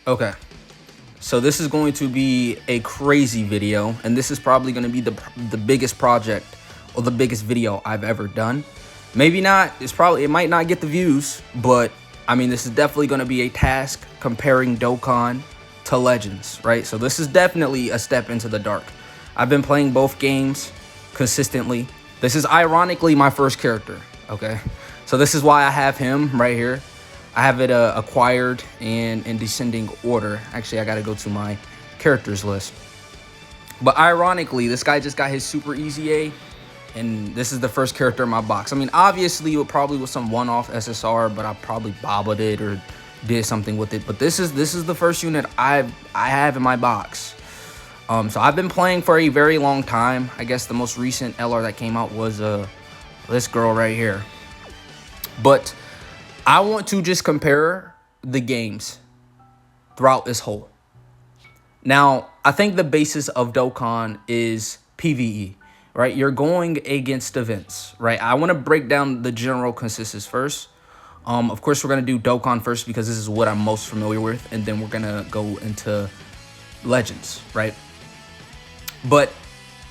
Okay, so this is going to be a crazy video, and this is probably going to be the biggest project or the biggest video I've ever done. Maybe not. It might not get the views, but I mean, this is definitely going to be a task comparing Dokkan to Legends, right? So this is definitely a step into the dark. I've been playing both games consistently. This is ironically my first character, okay? So this is why I have him right here. I have it acquired and in descending order. Actually, I got to go to my characters list. But ironically, this guy just got his super easy A, and this is the first character in my box. I mean, obviously, it probably was some one-off SSR, but I probably bobbled it or did something with it. But this is the first unit I have in my box. So I've been playing for a very long time. I guess the most recent LR that came out was this girl right here. But I want to just compare the games throughout this whole. Now, I think the basis of Dokkan is PvE, right? You're going against events, right? I want to break down the general consistencies first. Of course, we're going to do Dokkan first because this is what I'm most familiar with. And then we're going to go into Legends, right? But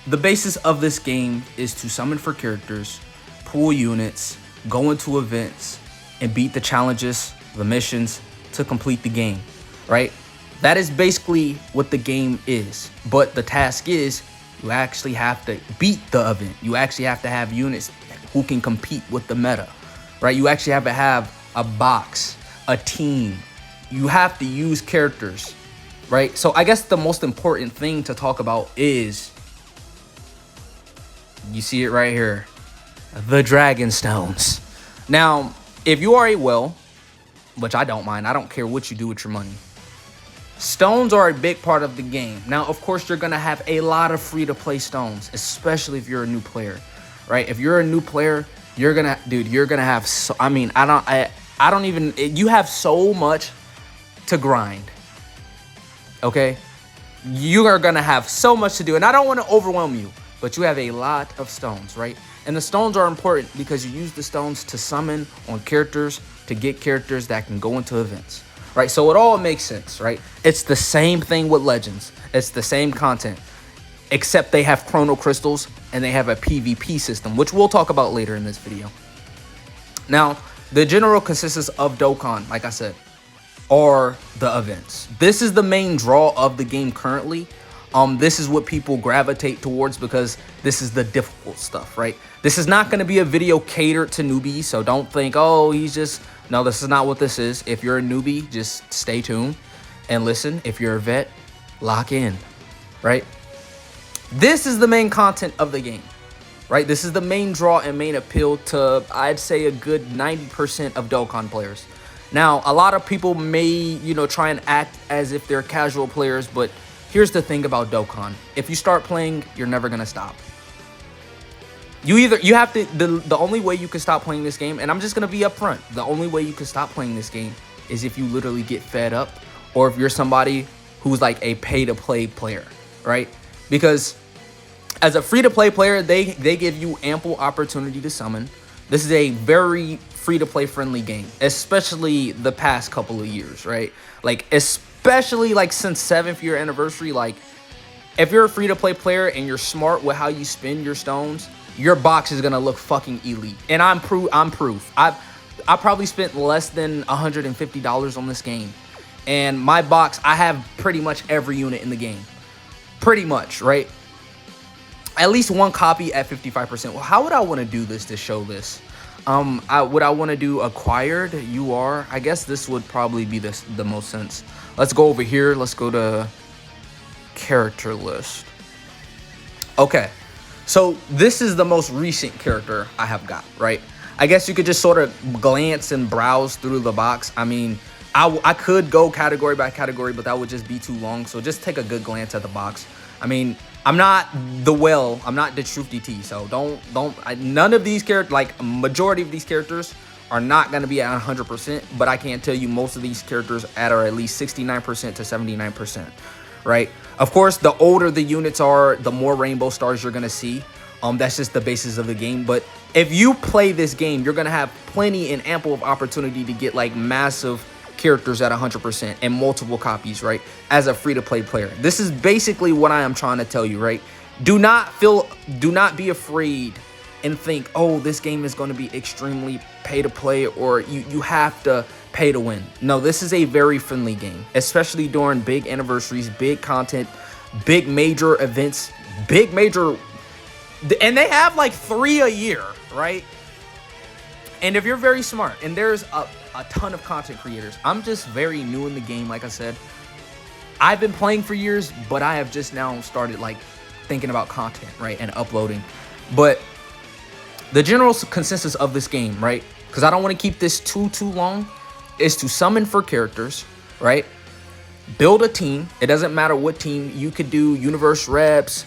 the basis of this game is to summon for characters, pull units, go into events, and beat the challenges, the missions to complete the game, right? That is basically what the game is. But the task is you actually have to beat the event. You actually have to have units who can compete with the meta, right? You actually have to have a box, a team. You have to use characters, right? So I guess the most important thing to talk about is, you see it right here, the Dragon Stones. Now, if you are a whale, which I don't mind, I don't care what you do with your money, stones are a big part of the game. Now, of course, you're going to have a lot of free-to-play stones, especially if you're a new player, right? If you're a new player, you're going to have, so, I mean, I don't even, you have so much to grind, okay? You are going to have so much to do, and I don't want to overwhelm you, but you have a lot of stones, right? And the stones are important because you use the stones to summon on characters, to get characters that can go into events, right? So it all makes sense, right? It's the same thing with Legends. It's the same content, except they have chrono crystals and they have a PvP system, which we'll talk about later in this video. Now, the general consistency of Dokkan, like I said, are the events. This is the main draw of the game currently. This is what people gravitate towards because this is the difficult stuff, right? This is not going to be a video catered to newbies, so don't think, oh, no, this is not what this is. If you're a newbie, just stay tuned and listen. If you're a vet, lock in, right? This is the main content of the game, right? This is the main draw and main appeal to, I'd say, a good 90% of Dokkan players. Now, a lot of people may, try and act as if they're casual players, but here's the thing about Dokkan. If you start playing, you're never going to stop. The only way you can stop playing this game, and I'm just going to be upfront, the only way you can stop playing this game is if you literally get fed up, or if you're somebody who's like a pay-to-play player, right? Because as a free-to-play player, they give you ample opportunity to summon. This is a very free-to-play friendly game, especially the past couple of years, right? Like, especially like since 7th year anniversary, like if you're a free-to-play player and you're smart with how you spend your stones, your box is gonna look fucking elite. And I'm proof. I probably spent less than $150 on this game, and my box, I have pretty much every unit in the game, pretty much, right? At least one copy at 55%. Well, how would I want to do this to show this? Would I want to do acquired UR? I guess this would probably be the most sense. Let's go over here. Let's go to character list. Okay, so this is the most recent character I have got, right? I guess you could just sort of glance and browse through the box. I mean, I could go category by category, but that would just be too long. So just take a good glance at the box. I mean, I'm not the whale. I'm not the Truth DT. So none of these characters, like majority of these characters, are not going to be at 100%. But I can tell you most of these characters are at least 69% to 79%, right? Of course, the older the units are, the more rainbow stars you're going to see. That's just the basis of the game. But if you play this game, you're going to have plenty and ample of opportunity to get like massive characters at 100% and multiple copies, right? As a free-to-play player. This is basically what I am trying to tell you, right? Do not be afraid and think, oh, this game is going to be extremely pay to play, or you have to pay to win. No, this is a very friendly game, especially during big anniversaries, big content, big major events, and they have like 3 a year, right? And if you're very smart, and there's a ton of content creators. I'm just very new in the game, like I said. I've been playing for years, but I have just now started like thinking about content, right, and uploading. But the general consensus of this game, right, because I don't want to keep this too long, is to summon for characters, right? Build a team. It doesn't matter what team. You could do universe reps.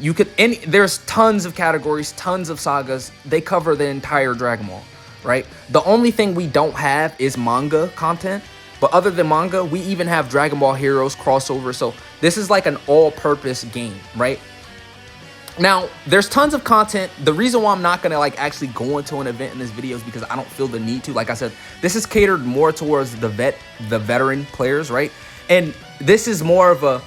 You could there's tons of categories, tons of sagas. They cover the entire Dragon Ball, right? The only thing we don't have is manga content. But other than manga, we even have Dragon Ball Heroes crossover. So this is like an all-purpose game, right? Now, there's tons of content. The reason why I'm not going to like actually go into an event in this video is because I don't feel the need to. Like I said, this is catered more towards the veteran players, right? And this is more of a,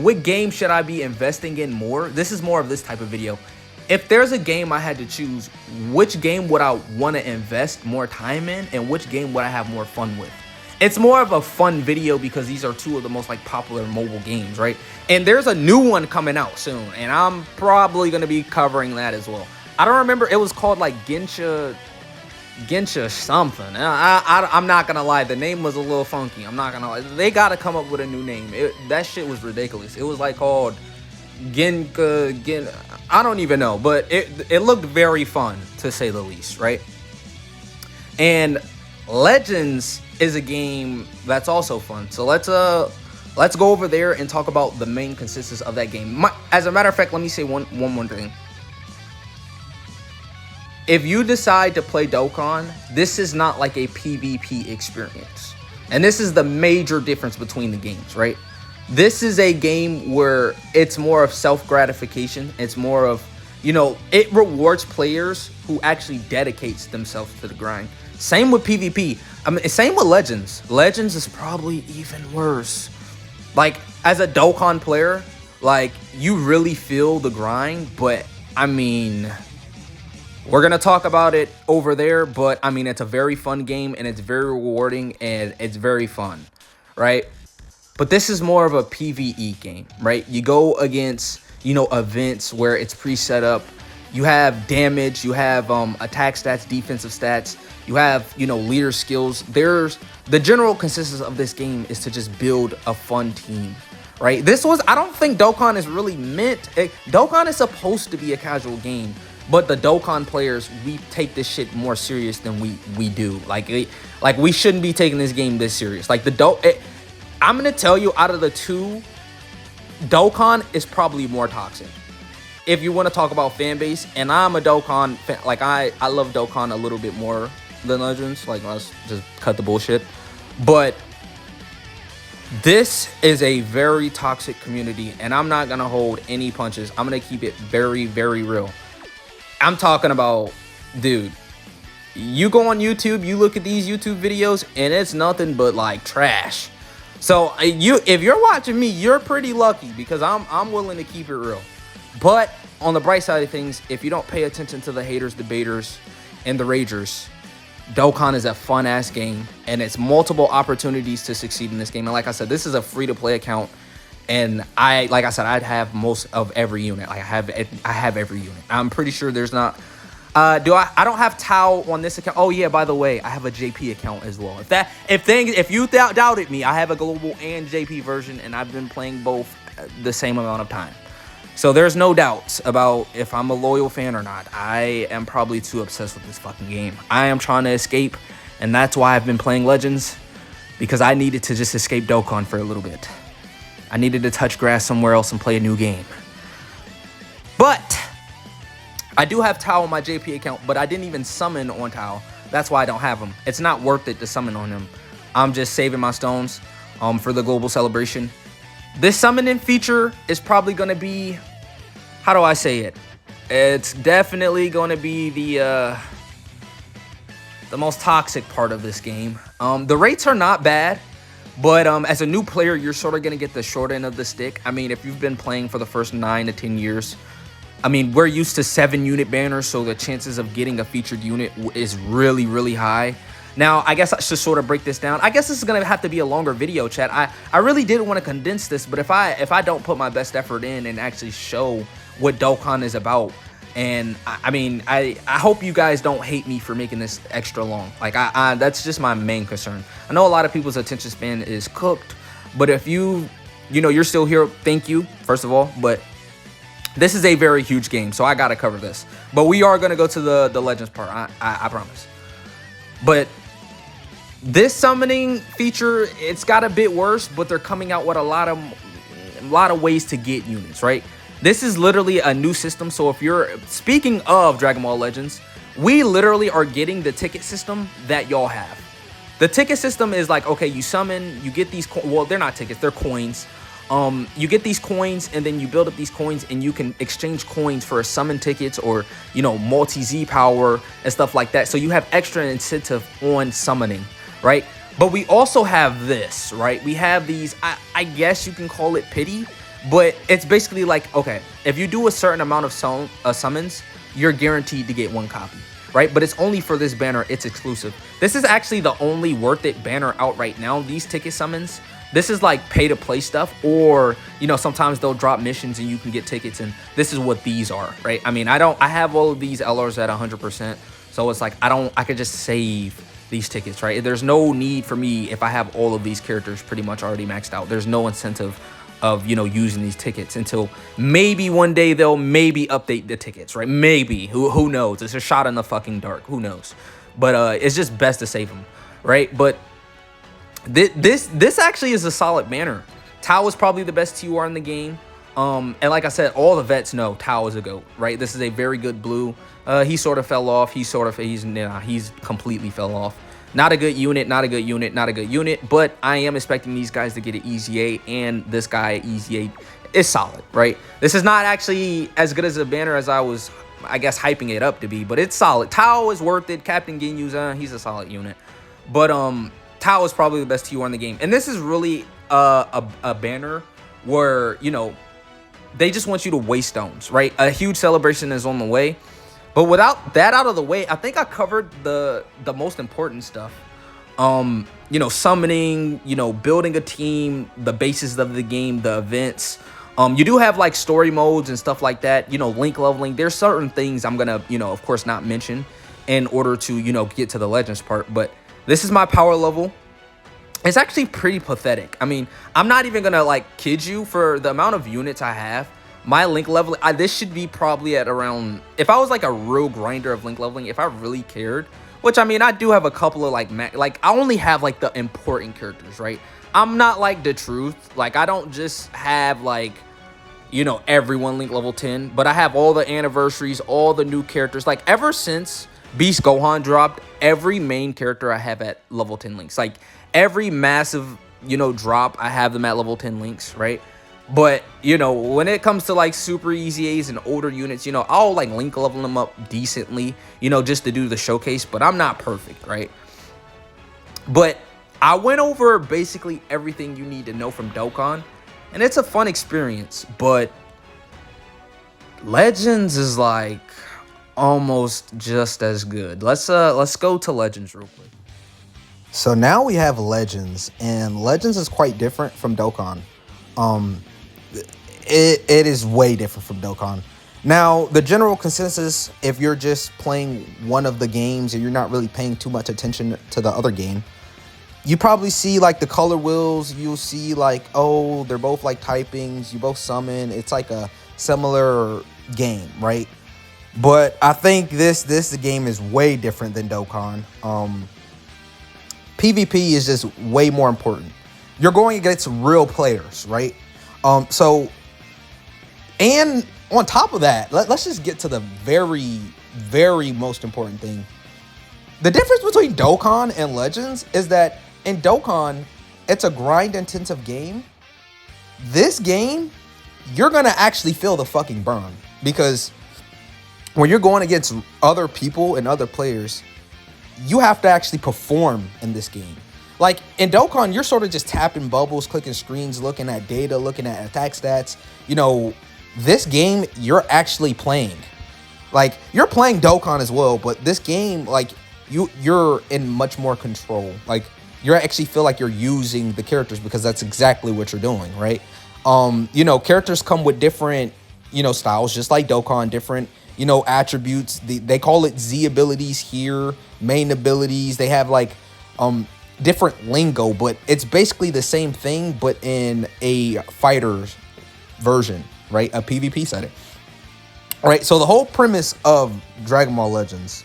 what game should I be investing in more? This is more of this type of video. If there's a game I had to choose, which game would I want to invest more time in, and which game would I have more fun with? It's more of a fun video because these are two of the most like popular mobile games, right? And there's a new one coming out soon, and I'm probably going to be covering that as well. I don't remember. It was called like Gensha something. I'm not going to lie. The name was a little funky. I'm not going to lie. They got to come up with a new name. That shit was ridiculous. It was like called I don't even know, but it looked very fun, to say the least, right? And Legends is a game that's also fun. So let's go over there and talk about the main consistency of that game. As a matter of fact, let me say one more thing. If you decide to play Dokkan, this is not like a PvP experience. And this is the major difference between the games, right? This is a game where it's more of self-gratification. It's more of, it rewards players who actually dedicates themselves to the grind. Same with PvP. I mean, same with Legends. Legends is probably even worse. Like, as a Dokkan player, like, you really feel the grind, but, I mean, we're going to talk about it over there, but, I mean, it's a very fun game, and it's very rewarding, and it's very fun, right? But this is more of a PvE game, right? You go against, events where it's pre-set up. You have damage, you have attack stats, defensive stats. You have, leader skills. The general consistency of this game is to just build a fun team, right? I don't think Dokkan is really Dokkan is supposed to be a casual game, but the Dokkan players, we take this shit more serious than we do. Like we shouldn't be taking this game this serious. Like I'm going to tell you, out of the two, Dokkan is probably more toxic. If you want to talk about fan base, and I'm a Dokkan fan, like I love Dokkan a little bit more than Legends. Like, let's just cut the bullshit. But this is a very toxic community, and I'm not going to hold any punches. I'm going to keep it very, very real. I'm talking about, dude, you go on YouTube, you look at these YouTube videos, and it's nothing but like trash. So if you're watching me, you're pretty lucky because I'm willing to keep it real. But on the bright side of things, if you don't pay attention to the haters, debaters, and the ragers, Dokkan is a fun-ass game, and it's multiple opportunities to succeed in this game. And like I said, this is a free-to-play account, and I'd have most of every unit. Like I have every unit. I'm pretty sure there's not. I don't have Tao on this account. Oh yeah, by the way, I have a JP account as well. If you doubted me, I have a global and JP version, and I've been playing both the same amount of time. So there's no doubts about if I'm a loyal fan or not. I am probably too obsessed with this fucking game. I am trying to escape, and that's why I've been playing Legends, because I needed to just escape Dokkan for a little bit. I needed to touch grass somewhere else and play a new game. But I do have Tao on my JP account, but I didn't even summon on Tao. That's why I don't have him. It's not worth it to summon on him. I'm just saving my stones for the global celebration. This summoning feature is probably going to be, how do I say it? It's definitely going to be the the most toxic part of this game. The rates are not bad, but as a new player, you're sort of going to get the short end of the stick. I mean, if you've been playing for the first 9 to 10 years, I mean, we're used to 7-unit banners, so the chances of getting a featured unit is really, really high. Now, I guess I should sort of break this down. I guess this is going to have to be a longer video, chat. I really did want to condense this, but if I don't put my best effort in and actually show what Dokkan is about, and I mean, I hope you guys don't hate me for making this extra long. Like, that's just my main concern. I know a lot of people's attention span is cooked, but if you're still here, thank you, first of all, but this is a very huge game, so I gotta cover this. But we are gonna go to the Legends part, I promise. But this summoning feature, it's got a bit worse, but they're coming out with a lot of ways to get units, right? This is literally a new system, so if you're, speaking of Dragon Ball Legends, we literally are getting the ticket system that y'all have. The ticket system is like, okay, you summon, you get these, well, they're not tickets, they're coins. You get these coins, and then you build up these coins, and you can exchange coins for summon tickets or, multi-Z power and stuff like that. So you have extra incentive on summoning, right? But we also have this, right? We have these, I guess you can call it pity, but it's basically like, okay, if you do a certain amount of summons, you're guaranteed to get 1 copy, right? But it's only for this banner, it's exclusive. This is actually the only worth it banner out right now, these ticket summons. This is like pay to play stuff, or sometimes they'll drop missions and you can get tickets, and this is what these are, right? I mean, I have all of these LRs at 100%, so it's like I could just save these tickets, right? There's no need for me if I have all of these characters pretty much already maxed out. There's no incentive of using these tickets until maybe one day they'll maybe update the tickets, right? Maybe, who knows? It's a shot in the fucking dark, who knows? But it's just best to save them, right? But this actually is a solid banner. Tao is probably the best TUR in the game. And like I said, all the vets know Tao is a GOAT, right? This is a very good blue. He sort of fell off. He's completely fell off. Not a good unit, not a good unit, not a good unit. But I am expecting these guys to get an Easy 8, and this guy Easy 8 is solid, right? This is not actually as good as a banner as I was, I guess, hyping it up to be, but it's solid. Tao is worth it. Captain Ginyu's, he's a solid unit. But Tao is probably the best TUR in the game. And this is really a banner where, they just want you to waste stones, right? A huge celebration is on the way. But without that out of the way, I think I covered the most important stuff. Summoning, building a team, the basis of the game, the events. You do have like story modes and stuff like that, link leveling. There's certain things I'm gonna, of course, not mention in order to, get to the Legends part. But this is my power level. It's actually pretty pathetic. I mean, I'm not even gonna like kid you, for the amount of units I have. My link level, this should be probably at around, if I was like a real grinder of link leveling, if I really cared, which I mean, I do have a couple of like I only have like the important characters, right? I'm not like the truth. Like, I don't just have like, everyone link level 10, but I have all the anniversaries, all the new characters. Like, ever since Beast Gohan dropped, every main character I have at level 10 links. Like, every massive, drop, I have them at level 10 links, right? But, when it comes to like super easy A's and older units, I'll like link level them up decently, just to do the showcase, but I'm not perfect, right? But I went over basically everything you need to know from Dokkan, and it's a fun experience, but Legends is like almost just as good. Let's go to Legends real quick. So now we have Legends, and Legends is quite different from Dokkan. It is way different from Dokkan. Now, the general consensus, if you're just playing one of the games and you're not really paying too much attention to the other game, you probably see like the color wheels. You'll see like, oh, they're both like typings. You both summon. It's like a similar game, right? But I think this game is way different than Dokkan. PvP is just way more important. You're going against real players, right? And on top of that, let's just get to the very, very most important thing. The difference between Dokkan and Legends is that in Dokkan, it's a grind-intensive game. This game, you're going to actually feel the fucking burn. Because when you're going against other people and other players, you have to actually perform in this game. Like in Dokkan, you're sort of just tapping bubbles, clicking screens, looking at data, looking at attack stats. You know, this game, you're actually playing. Like, you're playing Dokkan as well, but this game, like, you're in much more control. Like, you actually feel like you're using the characters because that's exactly what you're doing, right? You know, characters come with different, you know, styles, just like Dokkan, different, you know, attributes. They call it Z abilities here, main abilities. They have, like, different lingo, but it's basically the same thing, but in a fighter's version, right? A PvP setting. All right, so the whole premise of Dragon Ball Legends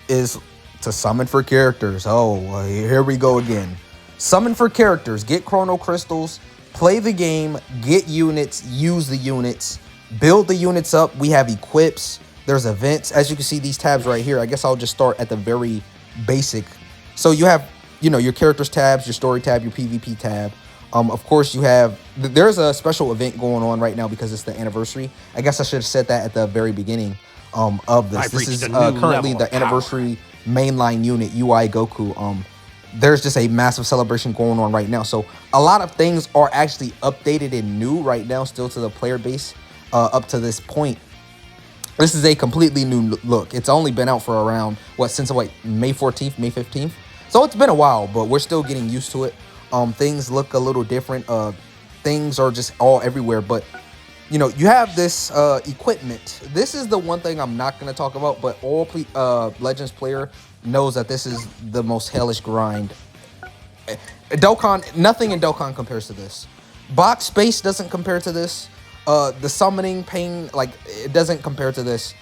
is to summon for characters. Oh, well, here we go again. Summon for characters, get Chrono Crystals, play the game, get units, use the units, build the units up. We have equips, there's events. As you can see, these tabs right here, I guess I'll just start at the very basic. So you have, you know, your characters tabs, your story tab, your PvP tab. Of course, you have, there's a special event going on right now because it's the anniversary. I guess I should have said that at the very beginning of this. This is currently the anniversary mainline unit, UI Goku. There's just a massive celebration going on right now. So a lot of things are actually updated and new right now, still to the player base up to this point. This is a completely new look. It's only been out for around, since May 14th, May 15th. So it's been a while, but we're still getting used to it. Things look a little different. Things are just all everywhere. But, you know, you have this equipment. This is the one thing I'm not going to talk about, but all Legends player knows that this is the most hellish grind. Dokkan, nothing in Dokkan compares to this. Box space doesn't compare to this. The summoning pain, like, it doesn't compare to this.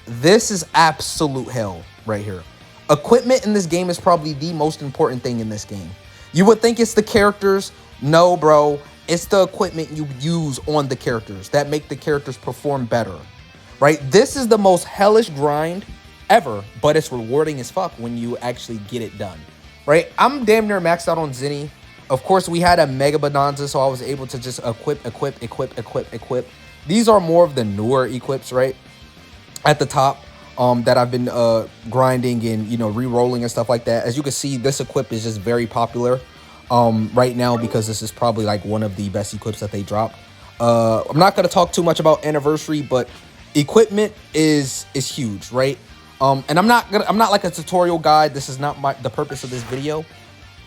This is absolute hell right here. Equipment in this game is probably the most important thing in this game. You would think it's the characters. No, bro. It's the equipment you use on the characters that make the characters perform better, right? This is the most hellish grind ever, but it's rewarding as fuck when you actually get it done, right? I'm damn near maxed out on Zenny. Of course, we had a Mega Bonanza, so I was able to just equip. These are more of the newer equips, right? At the top. That I've been grinding and, you know, re-rolling and stuff like that. As you can see, this equip is just very popular right now because this is probably like one of the best equips that they dropped. I'm not going to talk too much about anniversary, but equipment is huge, right? And I'm not like a tutorial guide. This is not the purpose of this video.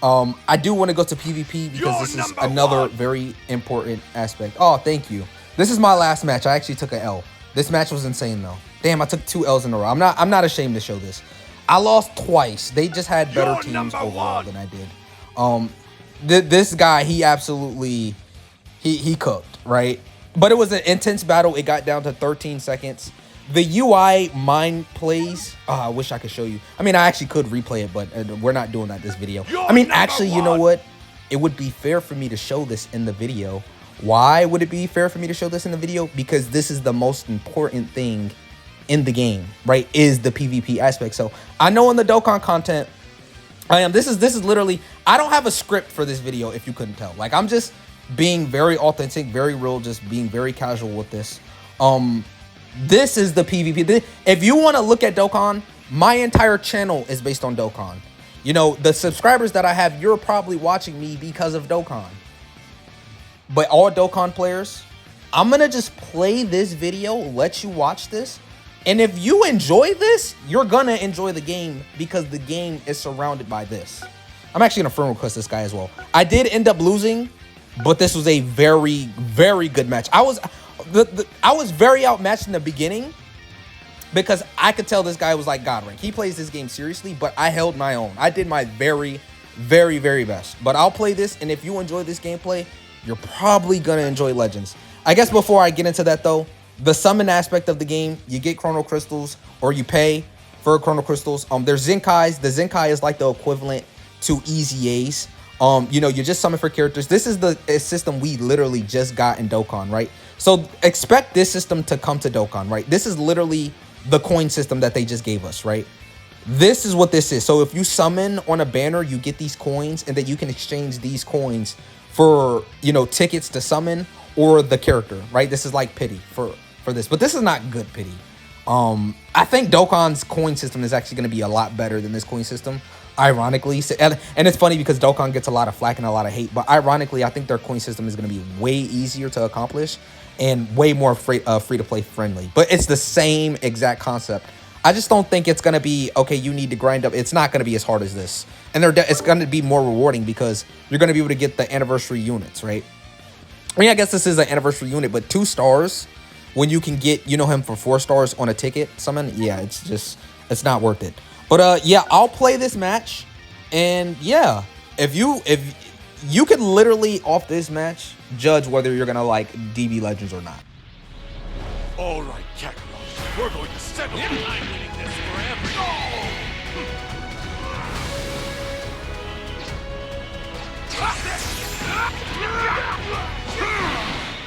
I do want to go to PvP because this is another very important aspect. Oh, thank you. This is my last match. I actually took an L. This match was insane though. Damn, I took 2 L's in a row. I'm not ashamed to show this. I lost twice. They just had better teams overall than I did. This guy, he absolutely he cooked, right? But it was an intense battle. It got down to 13 seconds. The UI mind plays. Oh, I wish I could show you. I mean, I actually could replay it, but we're not doing that this video. I mean, actually, you know what? It would be fair for me to show this in the video. Why would it be fair for me to show this in the video? Because this is the most important thing in the game, right? Is the PvP aspect. So I know in the Dokkan content, this is literally, I don't have a script for this video if you couldn't tell. Like, I'm just being very authentic, very real, just being very casual with this. This is the PvP. If you want to look at Dokkan, my entire channel is based on Dokkan. You know, the subscribers that I have, you're probably watching me because of Dokkan. But all Dokkan players, I'm going to just play this video, let you watch this. And if you enjoy this, you're going to enjoy the game because the game is surrounded by this. I'm actually going to friend request this guy as well. I did end up losing, but this was a very, very good match. I was very outmatched in the beginning because I could tell this guy was like God rank. He plays this game seriously, but I held my own. I did my very, very, very best. But I'll play this, and if you enjoy this gameplay, you're probably going to enjoy Legends. I guess before I get into that, though, the summon aspect of the game, you get Chrono Crystals or you pay for Chrono Crystals. There's Zenkais. The Zenkai is like the equivalent to EZAs. You know, you just summon for characters. This is the system we literally just got in Dokkan, right? So expect this system to come to Dokkan, right? This is literally the coin system that they just gave us, right? This is what this is. So if you summon on a banner, you get these coins, and then you can exchange these coins for, you know, tickets to summon or the character, right? This is like pity for this, but this is not good pity. I think Dokkan's coin system is actually going to be a lot better than this coin system. Ironically, and it's funny because Dokkan gets a lot of flack and a lot of hate, but ironically, I think their coin system is going to be way easier to accomplish and way more free to play friendly. But it's the same exact concept. I just don't think it's going to be, okay, you need to grind up. It's not going to be as hard as this. And it's going to be more rewarding because you're going to be able to get the anniversary units, right? I mean, I guess this is an anniversary unit, but 2 stars when you can get, you know, him for 4 stars on a ticket summon, yeah, it's not worth it. But yeah, I'll play this match, and yeah, if you could literally off this match judge whether you're gonna like DB Legends or not. All right, Kakarot, we're going to settle it. I'm winning this forever.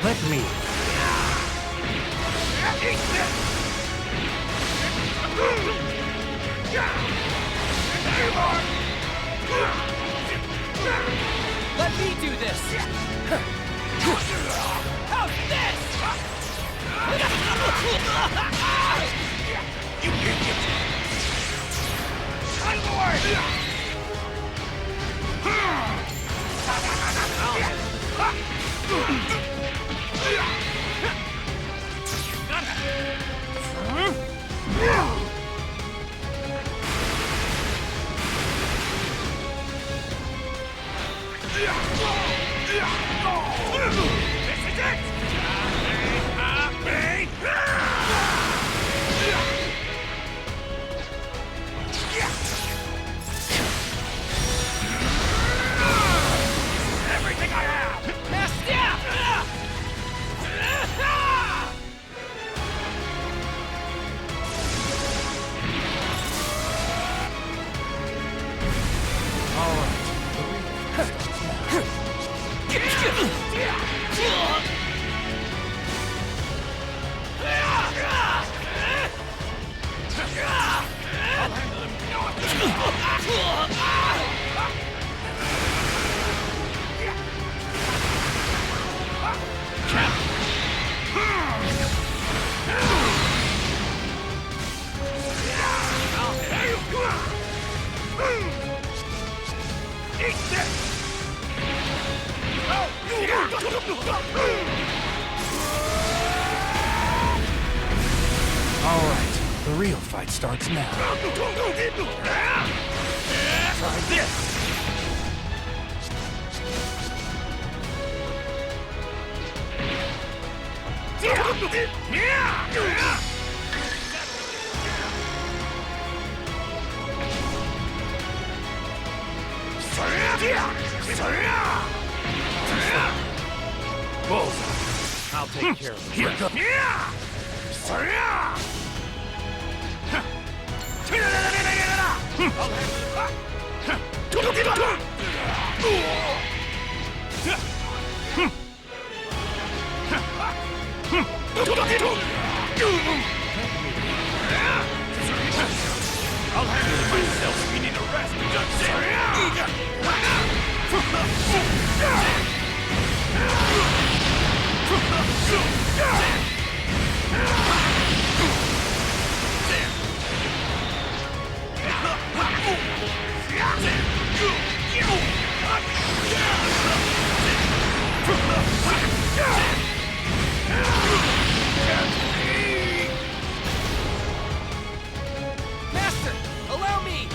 Let me. Let me do this! How's this? You idiot! Out of the All right, the real fight starts now. Try this! Bullseye. I'll take care of it. Here goes. I'll handle it myself if you need a rest. Master, allow me!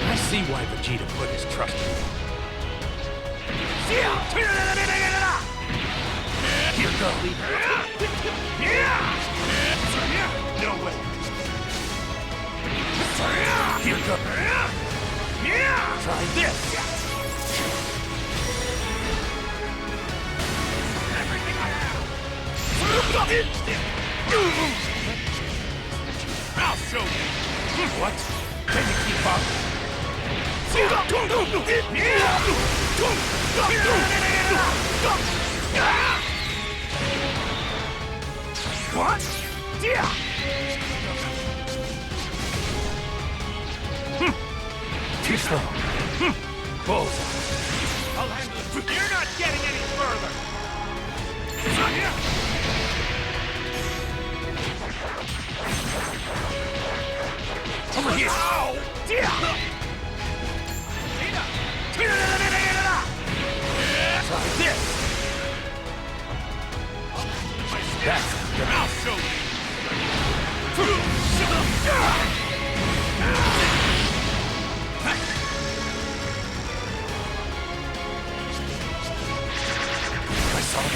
I see why Vegeta put his trust in you. Here goes. No way. Here goes. Try this. Everything I have. I'll show you. What? Can you keep up? What? slow. Bullseye. I'll handle it. You're not getting any further. Over here. Ow! Try this. That's good. I'll show I saw them.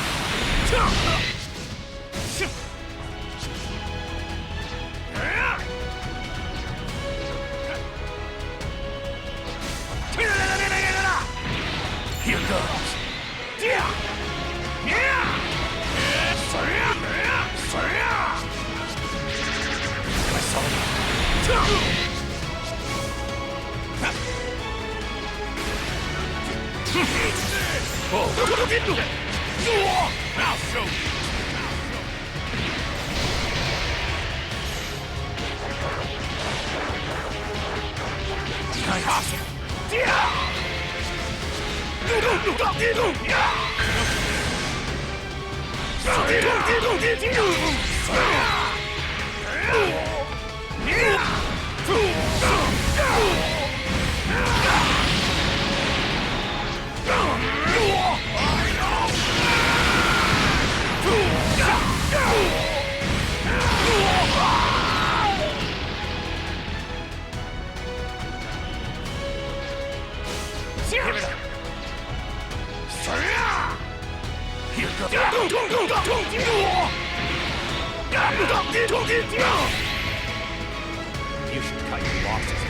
Here goes. I saw I'll show you. Give it up. Here goes. You should cut your losses.